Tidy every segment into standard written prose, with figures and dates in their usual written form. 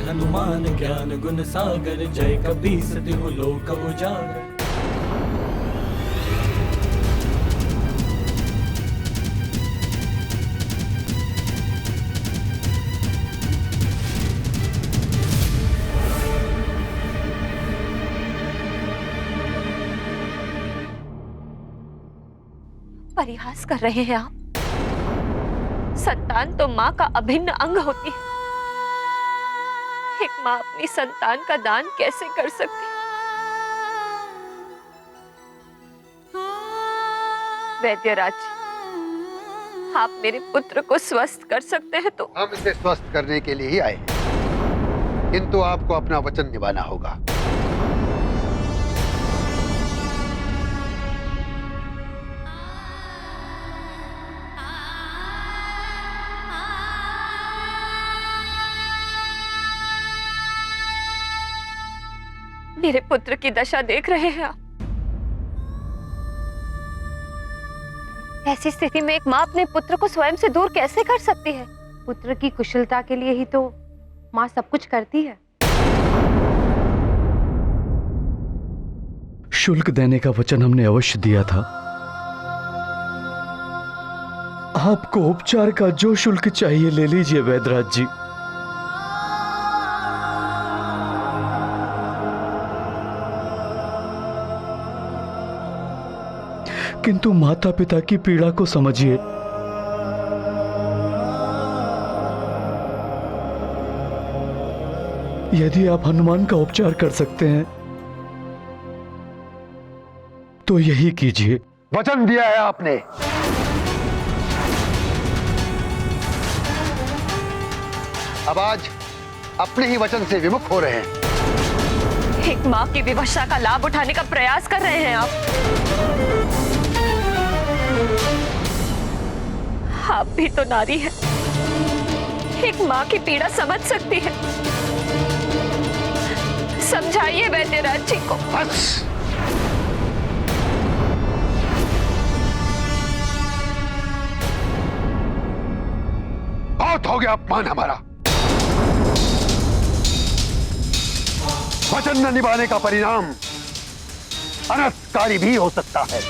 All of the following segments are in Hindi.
हनुमान ज्ञान गुण सागर, जय कपीस तिहु लोक उजागर। परिहास कर रहे हैं आप? संतान तो माँ का अभिन्न अंग होती है। एक माँ अपनी संतान का दान कैसे कर सकती? वैद्यराज, आप मेरे पुत्र को स्वस्थ कर सकते हैं तो? हम इसे स्वस्थ करने के लिए ही आए हैं, किंतु आपको अपना वचन निभाना होगा। मेरे पुत्र की दशा देख रहे हैं आप? ऐसी स्थिति में एक माँ अपने पुत्र को स्वयं से दूर कैसे कर सकती है? पुत्र की कुशलता के लिए ही तो माँ सब कुछ करती है। शुल्क देने का वचन हमने अवश्य दिया था। आपको उपचार का जो शुल्क चाहिए ले लीजिए वैद्यराज जी। किंतु माता पिता की पीड़ा को समझिए। यदि आप हनुमान का उपचार कर सकते हैं तो यही कीजिए। वचन दिया है आपने। अब आज अपने ही वचन से विमुख हो रहे हैं। एक माँ की विवशता का लाभ उठाने का प्रयास कर रहे हैं आप भी तो नारी हैं। एक माँ की पीड़ा समझ सकती है। समझाइए वैद्यराज जी को। बस बहुत हो गया अपमान हमारा। वचन न निभाने का परिणाम अनर्थकारी भी हो सकता है।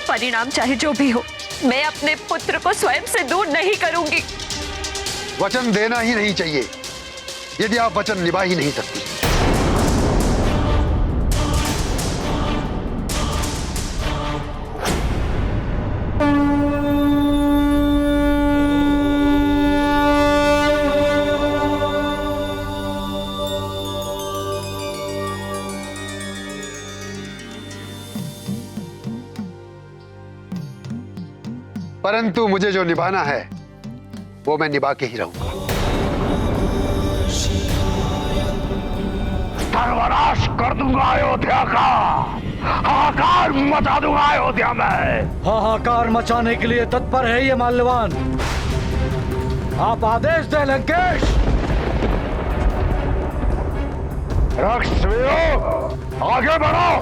परिणाम चाहे जो भी हो, मैं अपने पुत्र को स्वयं से दूर नहीं करूंगी। वचन देना ही नहीं चाहिए यदि आप वचन निभा ही नहीं सकती। परंतु मुझे जो निभाना है वो मैं निभा के ही रहूंगा। सर्वनाश कर दूंगा अयोध्या का, हाहाकार मचा दूंगा अयोध्या में। हाहाकार मचाने के लिए तत्पर है ये माल्यवान। आप आदेश दें लंकेश। राक्षसवीरों, आगे बढ़ो।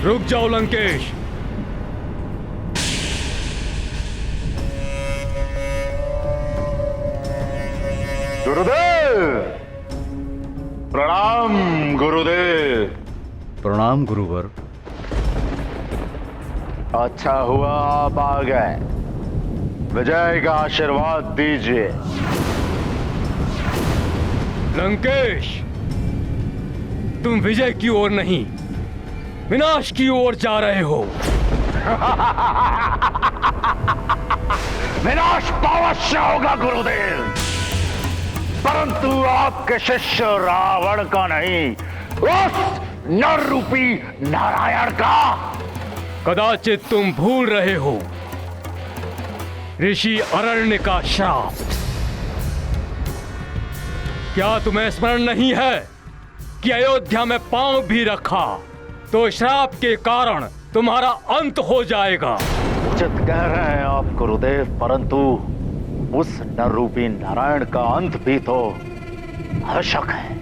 रुक जाओ लंकेश। गुरुदेव प्रणाम। गुरुदेव प्रणाम गुरुवर। अच्छा हुआ आप आ गए। विजय का आशीर्वाद दीजिए। लंकेश, तुम विजय की ओर नहीं विनाश की ओर जा रहे हो। विनाश तो अवश्य होगा गुरुदेव, परंतु आपके शिष्य रावण का नहीं, उस नर रूपी नारायण का। कदाचित तुम भूल रहे हो ऋषि अरण्य का श्राप। क्या तुम्हें स्मरण नहीं है कि अयोध्या में पांव भी रखा तो श्राप के कारण तुम्हारा अंत हो जाएगा। उचित कह रहे हैं आप गुरुदेव, परंतु उस नर रूपी नारायण का अंत भी तो आवश्यक है।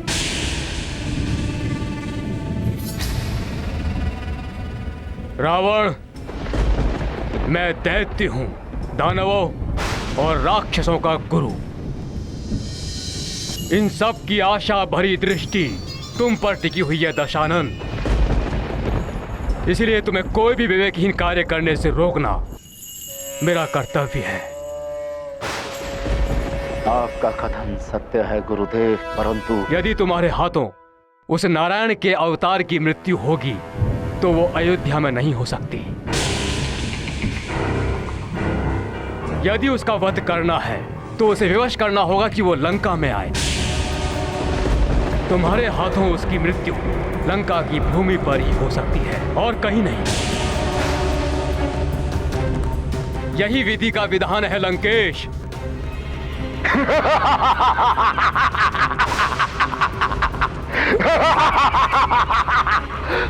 रावण, मैं दैत्य हूं, दानवों और राक्षसों का गुरु। इन सब की आशा भरी दृष्टि तुम पर टिकी हुई है दशानन। इसलिए तुम्हें कोई भी विवेकहीन कार्य करने से रोकना मेरा कर्तव्य है। आपका कथन सत्य है गुरुदेव, परंतु यदि तुम्हारे हाथों उस नारायण के अवतार की मृत्यु होगी तो वो अयोध्या में नहीं हो सकती। यदि उसका वध करना है तो उसे विवश करना होगा कि वो लंका में आए। तुम्हारे हाथों उसकी मृत्यु लंका की भूमि पर ही हो सकती है और कहीं नहीं। यही विधि का विधान है लंकेश।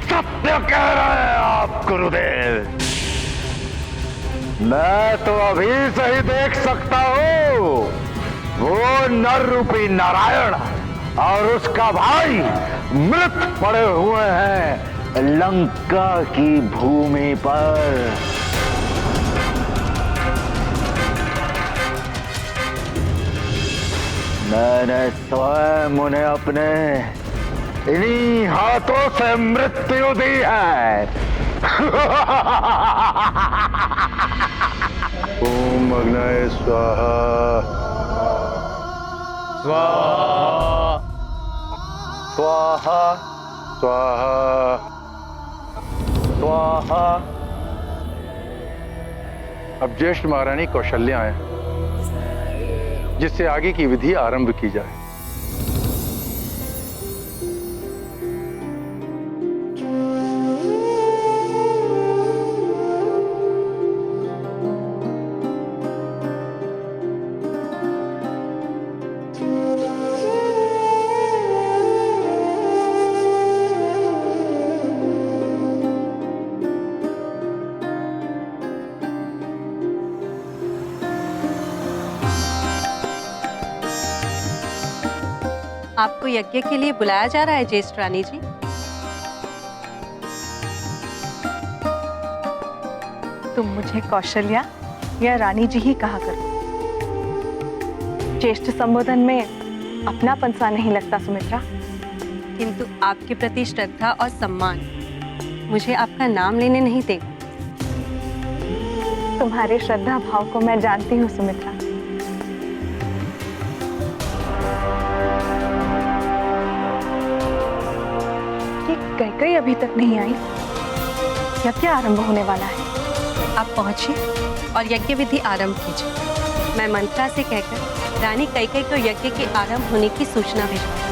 सत्य कह रहे हैं आप गुरुदेव। मैं तो अभी से ही देख सकता हूं वो नर रूपी नारायण और उसका भाई मृत पड़े हुए हैं लंका की भूमि पर। मैंने स्वयं उन्हें अपने इन्हीं हाथों से मृत्यु दी है। ओम अग्नये स्वाहा। स्वाहा स्वाहा स्वाहा। स्वाहा। अब ज्येष्ठ महारानी कौशल्या आए, जिससे आगे की विधि आरंभ की जाए। आपको यज्ञ के लिए बुलाया जा रहा है ज्येष्ठ रानी जी। तुम मुझे कौशल्या या रानी जी ही कहा करो। ज्येष्ठ संबोधन में अपनापन सा नहीं लगता सुमित्रा। किंतु आपके प्रति श्रद्धा और सम्मान मुझे आपका नाम लेने नहीं देगा। तुम्हारे श्रद्धा भाव को मैं जानती हूँ सुमित्रा। कैकेयी अभी तक नहीं आई, यज्ञ आरंभ होने वाला है। आप पहुंचिए और यज्ञ विधि आरंभ कीजिए। मैं मंत्रा से कहकर रानी कैकेयी को यज्ञ के आरंभ होने की सूचना भेजूंगी।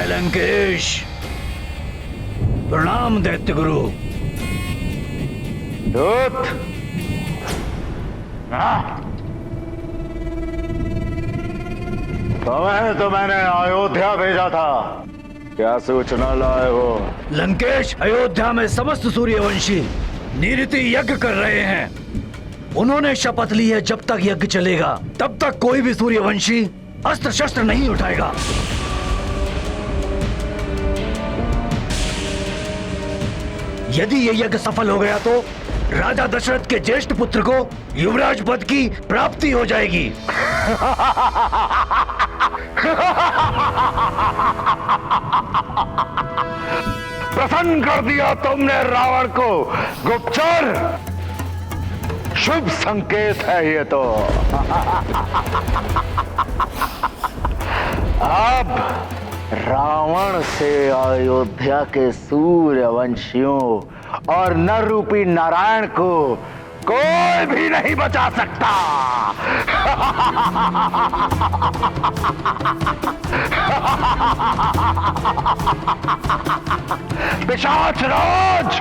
लंकेश, प्रणाम दैत्य गुरु। दूत, तुम्हें तो मैंने अयोध्या भेजा था, क्या सूचना लाए हो? लंकेश, अयोध्या में समस्त सूर्यवंशी निरति यज्ञ कर रहे हैं। उन्होंने शपथ ली है जब तक यज्ञ चलेगा तब तक कोई भी सूर्यवंशी अस्त्र शस्त्र नहीं उठाएगा। यदि ये यज्ञ सफल हो गया तो राजा दशरथ के ज्येष्ठ पुत्र को युवराज पद की प्राप्ति हो जाएगी। प्रसन्न कर दिया तुमने रावण को गुप्तचर। शुभ संकेत है ये तो। अब रावण से अयोध्या के सूर्यवंशियों और नर रूपी नारायण को कोई भी नहीं बचा सकता। पिशाच राज,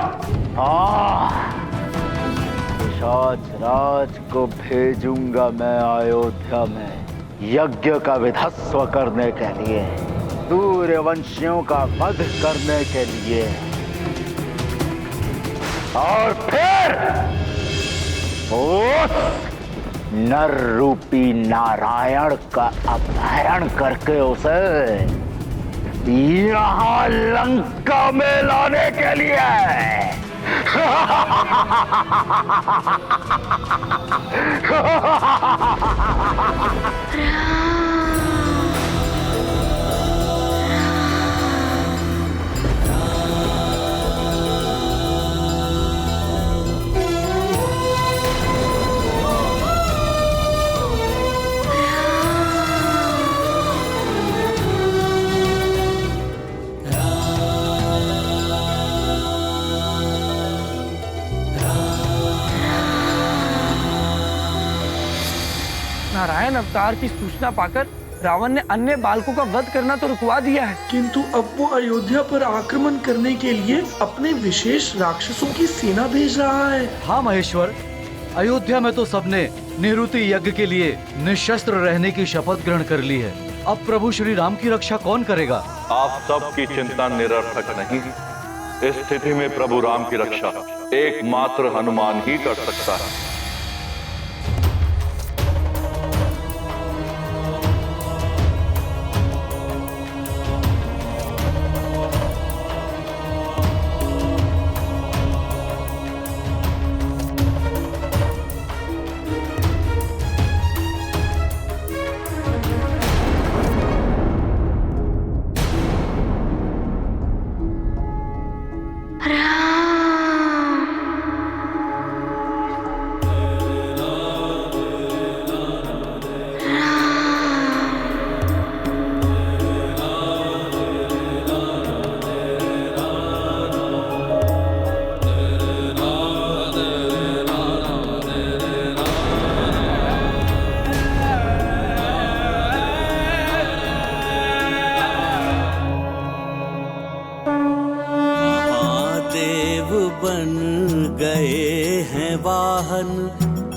पिशाच राज को भेजूंगा मैं अयोध्या में यज्ञ का विध्वंस करने के लिए। सूर्यवंशियों का वध करने के लिए और फिर उस नर रूपी नारायण का अपहरण करके उसे यहाँ लंका में लाने के लिए। नारायण अवतार की सूचना पाकर रावण ने अन्य बालकों का वध करना तो रुकवा दिया है, किंतु अब वो अयोध्या पर आक्रमण करने के लिए अपने विशेष राक्षसों की सेना भेज रहा है। हाँ महेश्वर, अयोध्या में तो सबने निवृत्ति यज्ञ के लिए निशस्त्र रहने की शपथ ग्रहण कर ली है। अब प्रभु श्री राम की रक्षा कौन करेगा? आप सबकी चिंता निरर्थक नहीं। इस स्थिति में प्रभु राम की रक्षा एकमात्र हनुमान ही कर सकता है।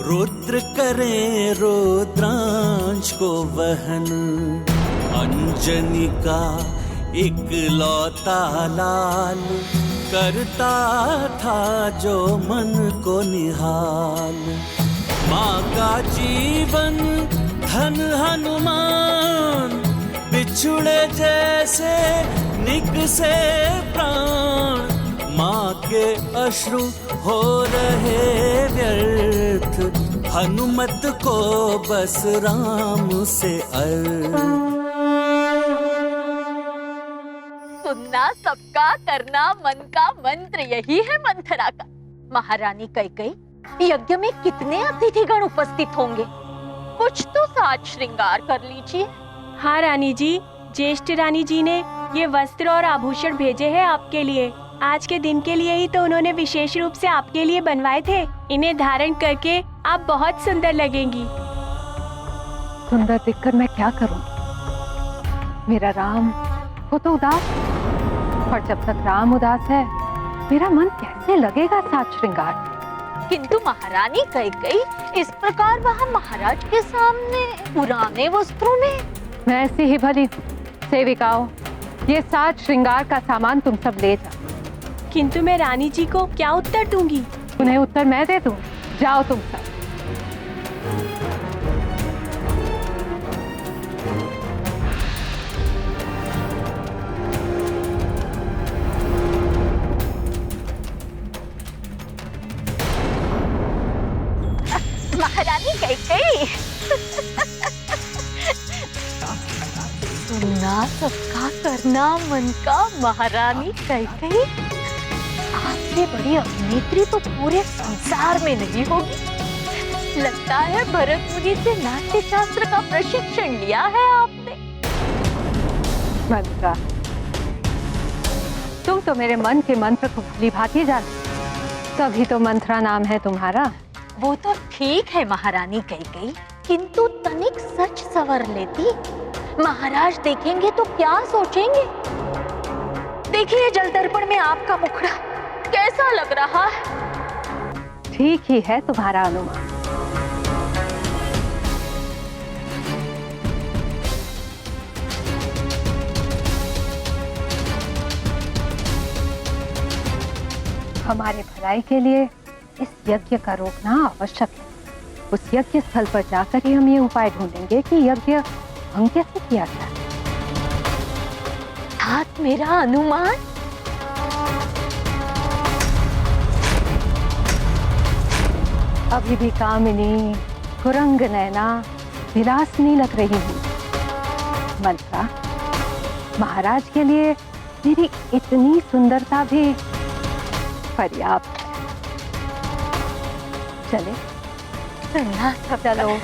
रुद्र करें रुद्रांश को वहन, अंजनी का इकलौता लाल करता था जो मन को निहाल। माँ का जीवन धन हनुमान, बिछुड़े जैसे निकसे प्राण। माँ के अश्रु हो रहे व्यर्थ, हनुमत को बस राम से सुनना सबका, करना मन का मंत्र, यही है मंथरा का। महारानी कैकेयी, यज्ञ में कितने अतिथिगण उपस्थित होंगे? कुछ तो साज श्रृंगार कर लीजिए। हाँ रानी जी, ज्येष्ठ रानी जी ने ये वस्त्र और आभूषण भेजे हैं आपके लिए। आज के दिन के लिए ही तो उन्होंने विशेष रूप से आपके लिए बनवाए थे। इन्हें धारण करके आप बहुत सुंदर लगेंगी। सुंदर दिखकर मैं क्या करूं? मेरा राम वो तो उदास, और जब तक राम उदास है मेरा मन कैसे लगेगा साज श्रृंगार। किंतु महारानी कैकेयी, इस प्रकार वहाँ महाराज के सामने पुराने वस्त्रों में। मैं ऐसी ही भली सेविकाओं, ये साज श्रृंगार का सामान तुम सब ले जाओ। किंतु मैं रानी जी को क्या उत्तर दूंगी? उन्हें उत्तर मैं दे दूं। जाओ तुम सब। महारानी कैकेयी, सुनना सबका, करना मन का। महारानी कैकेयी, आपसे बड़ी अभिनेत्री तो पूरे संसार में नहीं होगी। लगता है भरत मुनि से नाट्य शास्त्र का प्रशिक्षण लिया है आपने। मंत्रा, तुम तो मेरे मन के मंत्र को भली भांति जानते, तभी तो मंत्रा नाम है तुम्हारा। वो तो ठीक है महारानी कैकेयी, किंतु तनिक सच सवर लेती। महाराज देखेंगे तो क्या सोचेंगे? देखिए जल दर्पण में आपका मुखड़ा कैसा लग रहा है। ठीक ही है तुम्हारा अनुमान। हमारे भलाई के लिए इस यज्ञ का रोकना आवश्यक है। उस यज्ञ स्थल पर जाकर ही हम ये उपाय ढूंढेंगे कि यज्ञ भंग कैसे किया जाए। हाथ मेरा अनुमान अभी भी कामिनी कुरंग नैना विलासिनी लग रही हूँ। मंत्रा, महाराज के लिए मेरी इतनी सुंदरता भी पर्याप्त है। चले सुनना सब चलो।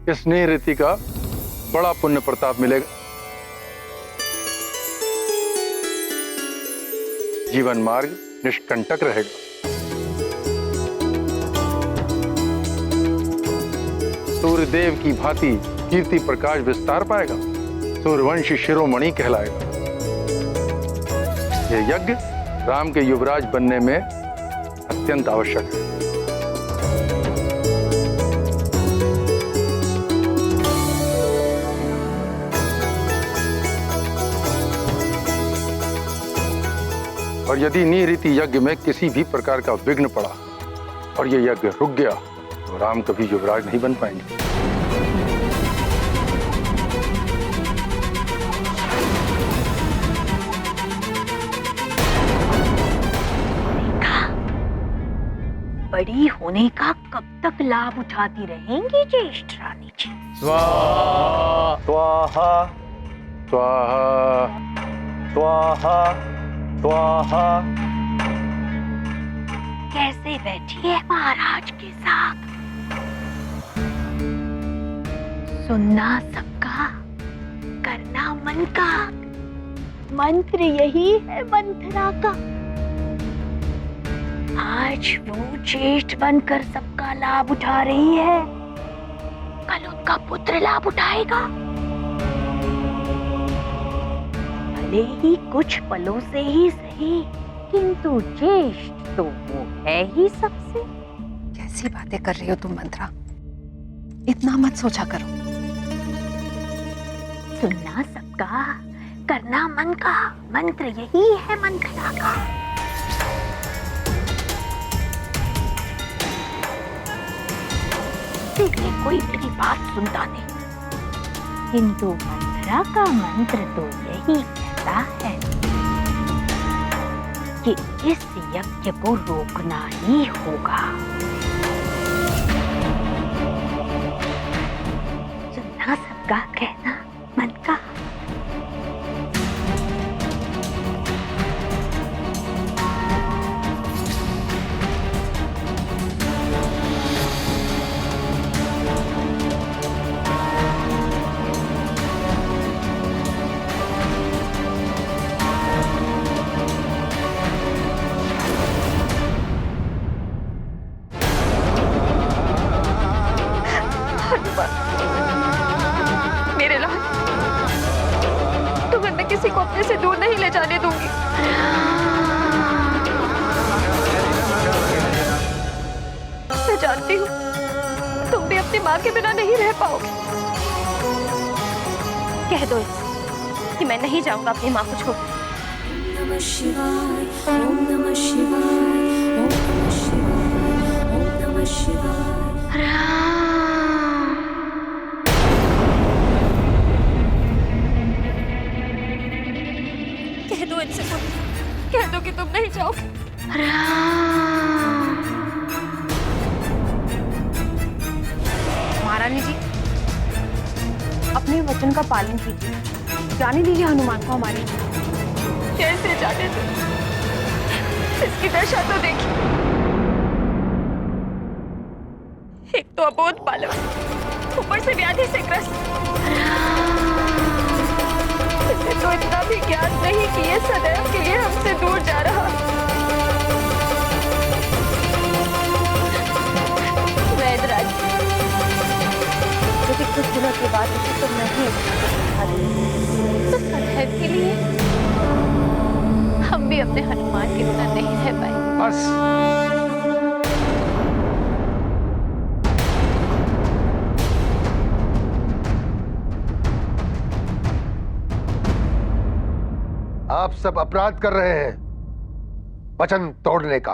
इस निरीति का बड़ा पुण्य प्रताप मिलेगा। जीवन मार्ग निष्कंटक रहेगा। सूर्यदेव की भांति कीर्ति प्रकाश विस्तार पाएगा। सूर्यवंशी शिरोमणि कहलाएगा। यह यज्ञ राम के युवराज बनने में अत्यंत आवश्यक है। और यदि निरीति यज्ञ में किसी भी प्रकार का विघ्न पड़ा और यह यज्ञ रुक गया तो राम कभी युवराज नहीं बन पाएंगे। बड़ी होने का कब तक लाभ उठाती रहेंगी ज्येष्ठ रानी जी? स्वाहा स्वाहा स्वाहा स्वाहा स्वाहा। कैसे बैठी है महाराज के साथ? सुनना सबका, करना मन का। मंत्र यही है मंथरा का। आज वो ज्येष्ठ बनकर सबका लाभ उठा रही है, कल उनका पुत्र लाभ उठाएगा। भले ही कुछ पलों से ही सही, किंतु ज्येष्ठ तो वो है ही सबसे। कैसी बातें कर रही हो तुम मंत्रा? इतना मत सोचा करो। सुनना सबका, करना मन का। मंत्र यही है मंथरा का। देखिए कोई मेरी बात सुनता नहीं, किंतु मंथरा का मंत्र तो यही कहता है कि इस यज्ञ को रोकना ही होगा। सुनना सबका, कहना मन का। हूँ, तुम भी अपनी माँ के बिना नहीं रह पाओगे। कह दो इसे कि मैं नहीं जाऊंगा अपनी माँ को छोड़। नमः शिवाय, ओम नमः शिवाय, ओम नमः शिवाय, ओम नमः शिवाय। कह दो इनसे, कह दो कि तुम नहीं जाओगे। महारानी जी, अपने वचन का पालन कीजिए, जाने दीजिए हनुमान को हमारी। कैसे जाने दो, इसकी दशा तो देखिए। एक तो अबोध बालक, ऊपर से व्याधि से ग्रस्त। इसे तो इतना भी ज्ञान नहीं कि ये सदैव के लिए हमसे दूर जा रहा। वैदराज, यदि कुछ दिनों के बाद इसे तुम नहीं तो सदैव के लिए हम भी अपने हनुमान के बिना नहीं रह पाए। बस आप सब अपराध कर रहे हैं वचन तोड़ने का।